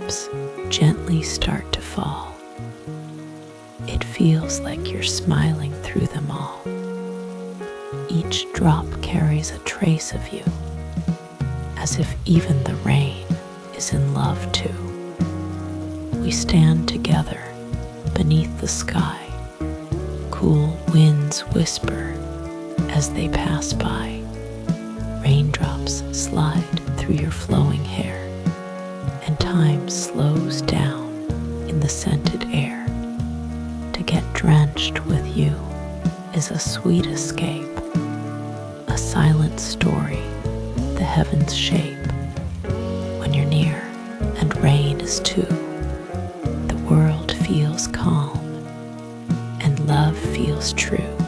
raindrops gently start to fall. It feels like you're smiling through them all. Each drop carries a trace of you, as if even the rain is in love too. We stand together beneath the sky. Cool winds whisper as they pass by. Raindrops slide through your flowing hair, and time slows down in the scented air. To get drenched with you is a sweet escape, a silent story the heavens shape. When you're near and rain is too, the world feels calm and love feels true.